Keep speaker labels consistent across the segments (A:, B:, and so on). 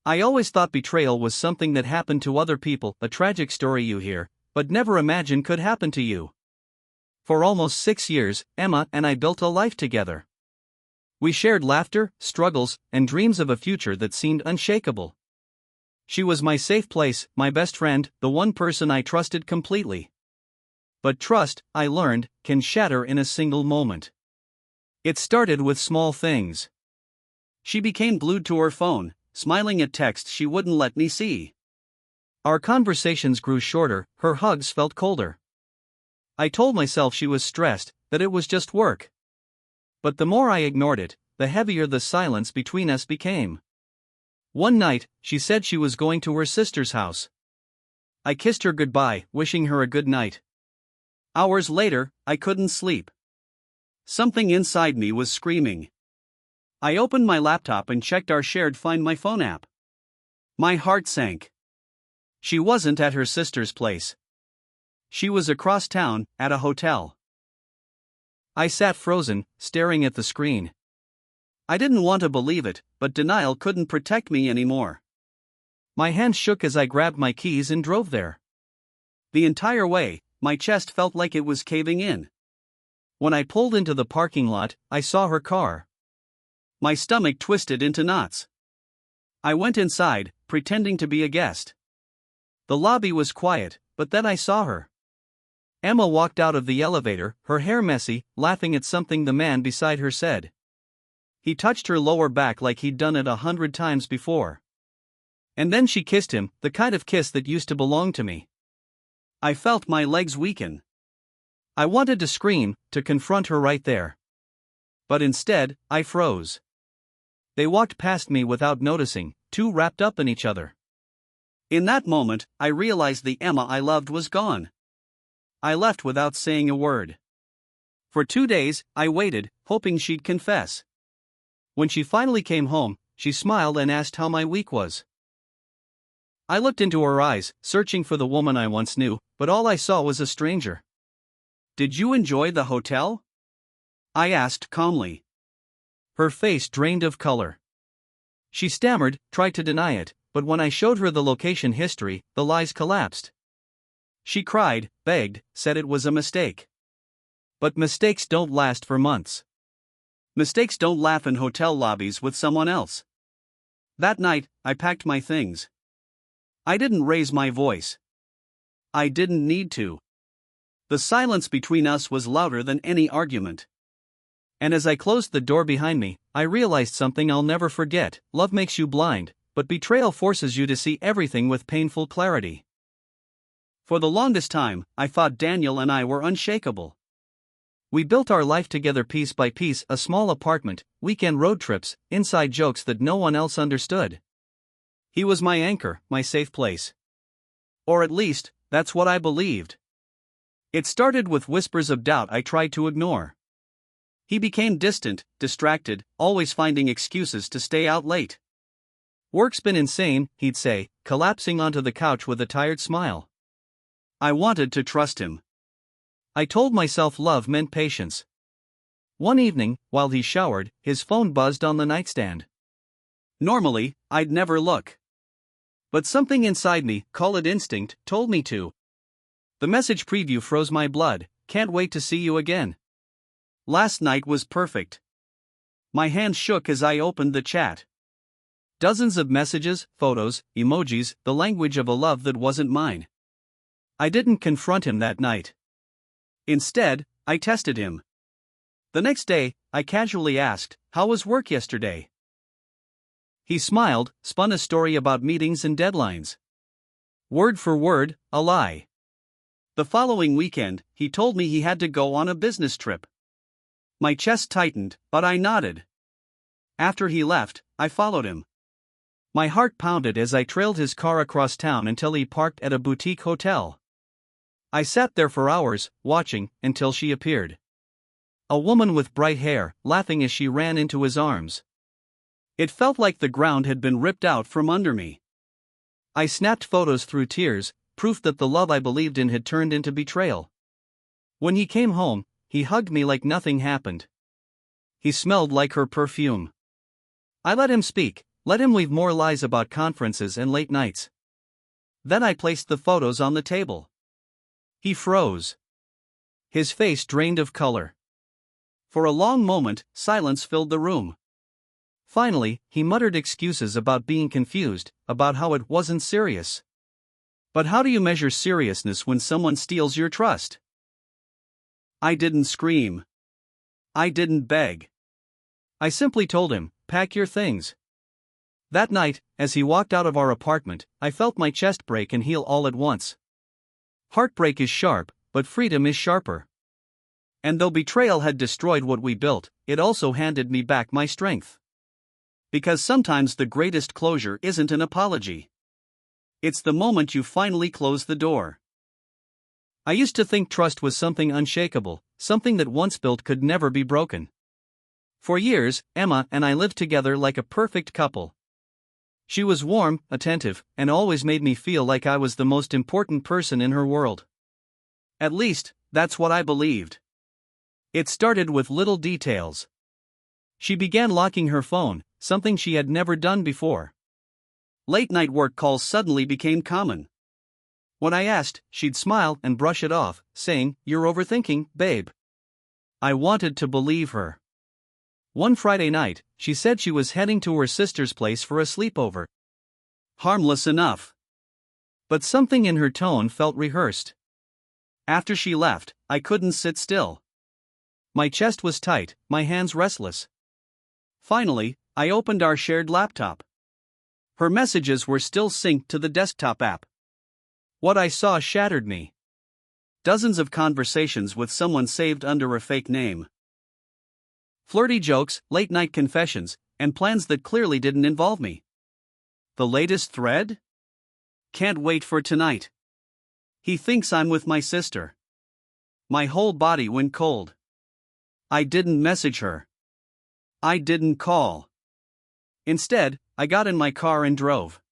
A: I always thought betrayal was something that happened to other people, a tragic story you hear, but never imagine could happen to you. For almost 6 years, Emma and I built a life together. We shared laughter, struggles, and dreams of a future that seemed unshakable. She was my safe place, my best friend, the one person I trusted completely. But trust, I learned, can shatter in a single moment. It started with small things. She became glued to her phone, smiling at texts she wouldn't let me see. Our conversations grew shorter, her hugs felt colder. I told myself she was stressed, that it was just work. But the more I ignored it, the heavier the silence between us became. One night, she said she was going to her sister's house. I kissed her goodbye, wishing her a good night. Hours later, I couldn't sleep. Something inside me was screaming. I opened my laptop and checked our shared Find My Phone app. My heart sank. She wasn't at her sister's place. She was across town, at a hotel. I sat frozen, staring at the screen. I didn't want to believe it, but denial couldn't protect me anymore. My hands shook as I grabbed my keys and drove there. The entire way, my chest felt like it was caving in. When I pulled into the parking lot, I saw her car. My stomach twisted into knots. I went inside, pretending to be a guest. The lobby was quiet, but then I saw her. Emma walked out of the elevator, her hair messy, laughing at something the man beside her said. He touched her lower back like he'd done it 100 times before. And then she kissed him, the kind of kiss that used to belong to me. I felt my legs weaken. I wanted to scream, to confront her right there. But instead, I froze. They walked past me without noticing, too wrapped up in each other. In that moment, I realized the Emma I loved was gone. I left without saying a word. For 2 days, I waited, hoping she'd confess. When she finally came home, she smiled and asked how my week was. I looked into her eyes, searching for the woman I once knew, but all I saw was a stranger. "Did you enjoy the hotel?" I asked calmly. Her face drained of color. She stammered, tried to deny it, but when I showed her the location history, the lies collapsed. She cried, begged, said it was a mistake. But mistakes don't last for months. Mistakes don't laugh in hotel lobbies with someone else. That night, I packed my things. I didn't raise my voice. I didn't need to. The silence between us was louder than any argument. And as I closed the door behind me, I realized something I'll never forget. Love makes you blind, but betrayal forces you to see everything with painful clarity. For the longest time, I thought Daniel and I were unshakable. We built our life together piece by piece, a small apartment, weekend road trips, inside jokes that no one else understood. He was my anchor, my safe place. Or at least, that's what I believed. It started with whispers of doubt I tried to ignore. He became distant, distracted, always finding excuses to stay out late. "Work's been insane," he'd say, collapsing onto the couch with a tired smile. I wanted to trust him. I told myself love meant patience. One evening, while he showered, his phone buzzed on the nightstand. Normally, I'd never look. But something inside me, call it instinct, told me to. The message preview froze my blood. "Can't wait to see you again. Last night was perfect." My hand shook as I opened the chat. Dozens of messages, photos, emojis, the language of a love that wasn't mine. I didn't confront him that night. Instead, I tested him. The next day, I casually asked, "How was work yesterday?" He smiled, spun a story about meetings and deadlines. Word for word, a lie. The following weekend, he told me he had to go on a business trip. My chest tightened, but I nodded. After he left, I followed him. My heart pounded as I trailed his car across town until he parked at a boutique hotel. I sat there for hours, watching, until she appeared. A woman with bright hair, laughing as she ran into his arms. It felt like the ground had been ripped out from under me. I snapped photos through tears, proof that the love I believed in had turned into betrayal. When he came home, he hugged me like nothing happened. He smelled like her perfume. I let him speak, Let him weave more lies about conferences and late nights. Then I placed the photos on the table. He froze. His face drained of color. For a long moment, silence filled the room. Finally, he muttered excuses about being confused, about how it wasn't serious. But how do you measure seriousness when someone steals your trust? I didn't scream. I didn't beg. I simply told him, pack your things. That night, as he walked out of our apartment, I felt my chest break and heal all at once. Heartbreak is sharp, but freedom is sharper. And though betrayal had destroyed what we built, it also handed me back my strength. Because sometimes the greatest closure isn't an apology. It's the moment you finally close the door. I used to think trust was something unshakable, something that once built could never be broken. For years, Emma and I lived together like a perfect couple. She was warm, attentive, and always made me feel like I was the most important person in her world. At least, that's what I believed. It started with little details. She began locking her phone, something she had never done before. Late-night work calls suddenly became common. When I asked, she'd smile and brush it off, saying, "You're overthinking, babe." I wanted to believe her. One Friday night, she said she was heading to her sister's place for a sleepover. Harmless enough. But something in her tone felt rehearsed. After she left, I couldn't sit still. My chest was tight, my hands restless. Finally, I opened our shared laptop. Her messages were still synced to the desktop app. What I saw shattered me. Dozens of conversations with someone saved under a fake name. Flirty jokes, late-night confessions, and plans that clearly didn't involve me. The latest thread? Can't wait for tonight. He thinks I'm with my sister. My whole body went cold. I didn't message her. I didn't call. Instead, I got in my car and drove.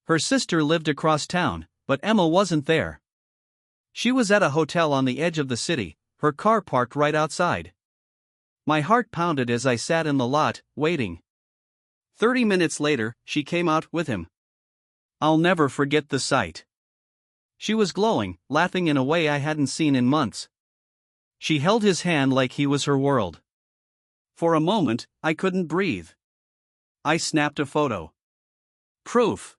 A: Her sister lived across town, but Emma wasn't there. She was at a hotel on the edge of the city, her car parked right outside. My heart pounded as I sat in the lot, waiting. 30 minutes later, she came out with him. I'll never forget the sight. She was glowing, laughing in a way I hadn't seen in months. She held his hand like he was her world. For a moment, I couldn't breathe. I snapped a photo. Proof.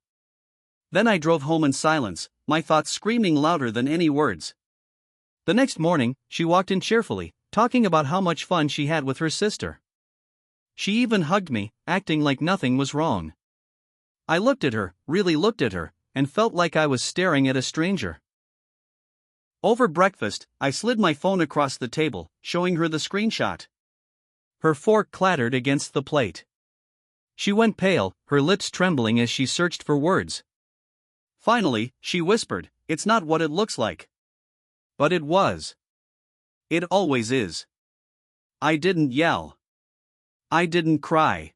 A: Then I drove home in silence, my thoughts screaming louder than any words. The next morning, she walked in cheerfully, talking about how much fun she had with her sister. She even hugged me, acting like nothing was wrong. I looked at her, really looked at her, and felt like I was staring at a stranger. Over breakfast, I slid my phone across the table, showing her the screenshot. Her fork clattered against the plate. She went pale, her lips trembling as she searched for words. Finally, she whispered, "It's not what it looks like." But it was. It always is. I didn't yell. I didn't cry.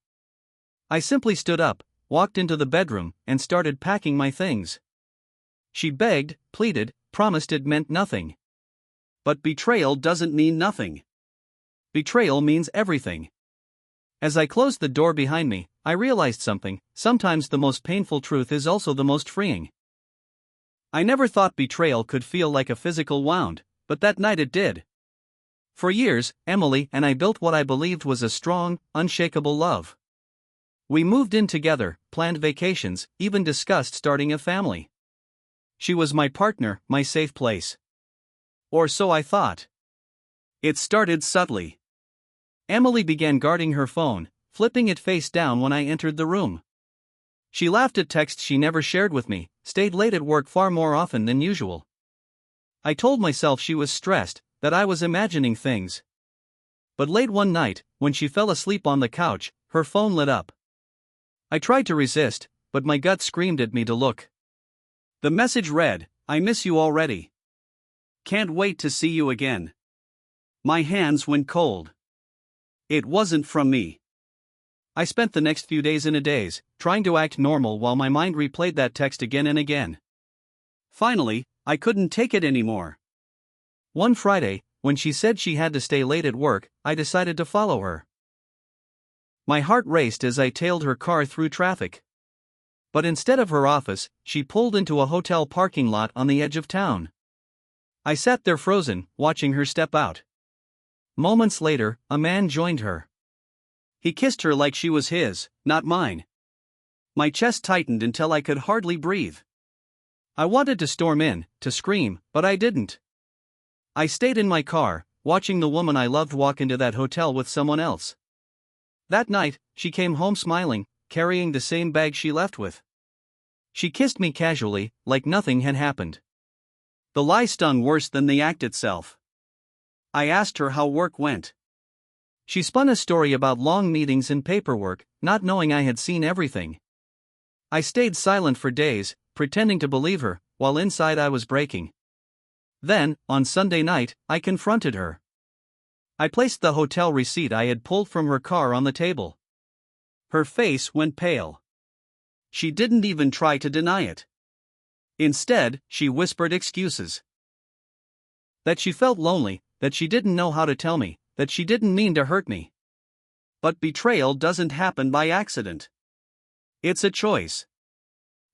A: I simply stood up, walked into the bedroom, and started packing my things. She begged, pleaded, promised it meant nothing. But betrayal doesn't mean nothing. Betrayal means everything. As I closed the door behind me, I realized something: sometimes the most painful truth is also the most freeing. I never thought betrayal could feel like a physical wound, but that night it did. For years, Emily and I built what I believed was a strong, unshakable love. We moved in together, planned vacations, even discussed starting a family. She was my partner, my safe place. Or so I thought. It started subtly. Emily began guarding her phone, flipping it face down when I entered the room. She laughed at texts she never shared with me, stayed late at work far more often than usual. I told myself she was stressed, that I was imagining things. But late one night, when she fell asleep on the couch, her phone lit up. I tried to resist, but my gut screamed at me to look. The message read, "I miss you already. Can't wait to see you again." My hands went cold. It wasn't from me. I spent the next few days in a daze, trying to act normal while my mind replayed that text again and again. Finally, I couldn't take it anymore. One Friday, when she said she had to stay late at work, I decided to follow her. My heart raced as I tailed her car through traffic. But instead of her office, she pulled into a hotel parking lot on the edge of town. I sat there frozen, watching her step out. Moments later, a man joined her. He kissed her like she was his, not mine. My chest tightened until I could hardly breathe. I wanted to storm in, to scream, but I didn't. I stayed in my car, watching the woman I loved walk into that hotel with someone else. That night, she came home smiling, carrying the same bag she left with. She kissed me casually, like nothing had happened. The lie stung worse than the act itself. I asked her how work went. She spun a story about long meetings and paperwork, not knowing I had seen everything. I stayed silent for days, pretending to believe her, while inside I was breaking. Then, on Sunday night, I confronted her. I placed the hotel receipt I had pulled from her car on the table. Her face went pale. She didn't even try to deny it. Instead, she whispered excuses. That she felt lonely, that she didn't know how to tell me, that she didn't mean to hurt me. But betrayal doesn't happen by accident. It's a choice.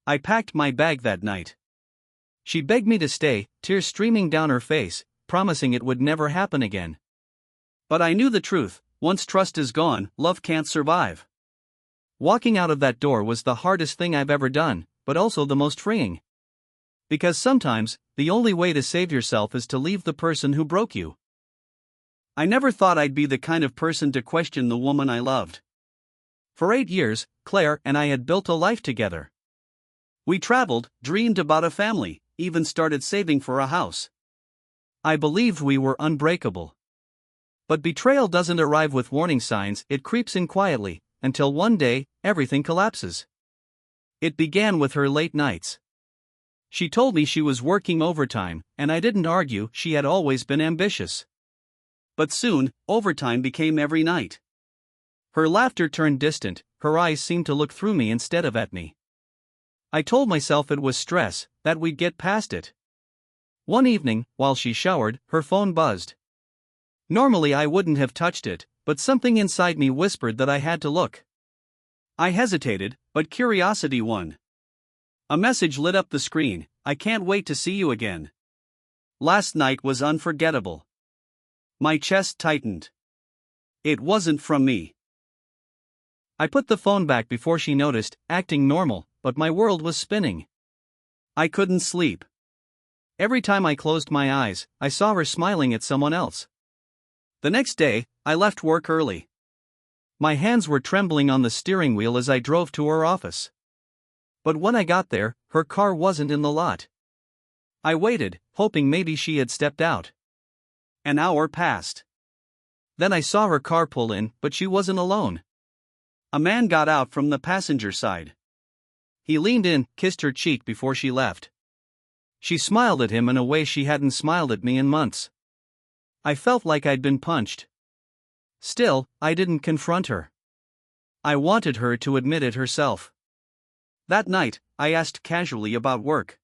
A: I packed my bag that night. She begged me to stay, tears streaming down her face, promising it would never happen again. But I knew the truth: once trust is gone, love can't survive. Walking out of that door was the hardest thing I've ever done, but also the most freeing. Because sometimes, the only way to save yourself is to leave the person who broke you. I never thought I'd be the kind of person to question the woman I loved. For 8 years, Claire and I had built a life together. We traveled, dreamed about a family, even started saving for a house. I believed we were unbreakable. But betrayal doesn't arrive with warning signs, it creeps in quietly, until one day, everything collapses. It began with her late nights. She told me she was working overtime, and I didn't argue, she had always been ambitious. But soon, overtime became every night. Her laughter turned distant, her eyes seemed to look through me instead of at me. I told myself it was stress, that we'd get past it. One evening, while she showered, her phone buzzed. Normally I wouldn't have touched it, but something inside me whispered that I had to look. I hesitated, but curiosity won. A message lit up the screen: "I can't wait to see you again. Last night was unforgettable." My chest tightened. It wasn't from me. I put the phone back before she noticed, acting normal, but my world was spinning. I couldn't sleep. Every time I closed my eyes, I saw her smiling at someone else. The next day, I left work early. My hands were trembling on the steering wheel as I drove to her office. But when I got there, her car wasn't in the lot. I waited, hoping maybe she had stepped out. An hour passed. Then I saw her car pull in, but she wasn't alone. A man got out from the passenger side. He leaned in, kissed her cheek before she left. She smiled at him in a way she hadn't smiled at me in months. I felt like I'd been punched. Still, I didn't confront her. I wanted her to admit it herself. That night, I asked casually about work.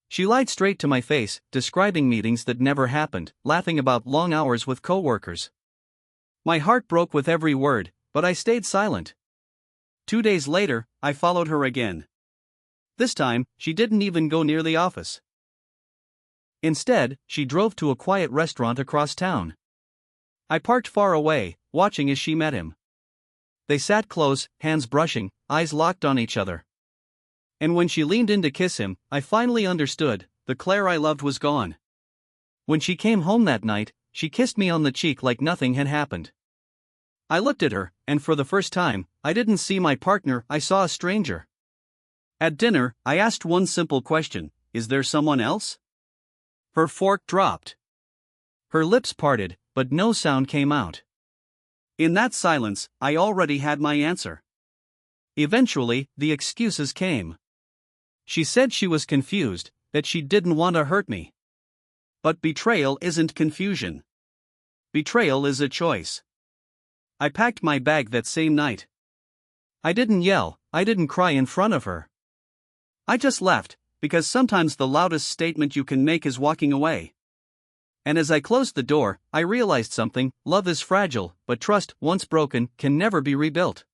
A: She lied straight to my face, describing meetings that never happened, laughing about long hours with coworkers. My heart broke with every word, but I stayed silent. 2 days later, I followed her again. This time, she didn't even go near the office. Instead, she drove to a quiet restaurant across town. I parked far away, watching as she met him. They sat close, hands brushing, eyes locked on each other. And when she leaned in to kiss him, I finally understood: the Claire I loved was gone. When she came home that night, she kissed me on the cheek like nothing had happened. I looked at her, and for the first time, I didn't see my partner, I saw a stranger. At dinner, I asked one simple question: is there someone else? Her fork dropped. Her lips parted, but no sound came out. In that silence, I already had my answer. Eventually, the excuses came. She said she was confused, that she didn't want to hurt me. But betrayal isn't confusion. Betrayal is a choice. I packed my bag that same night. I didn't yell, I didn't cry in front of her. I just left, because sometimes the loudest statement you can make is walking away. And as I closed the door, I realized something: love is fragile, but trust, once broken, can never be rebuilt.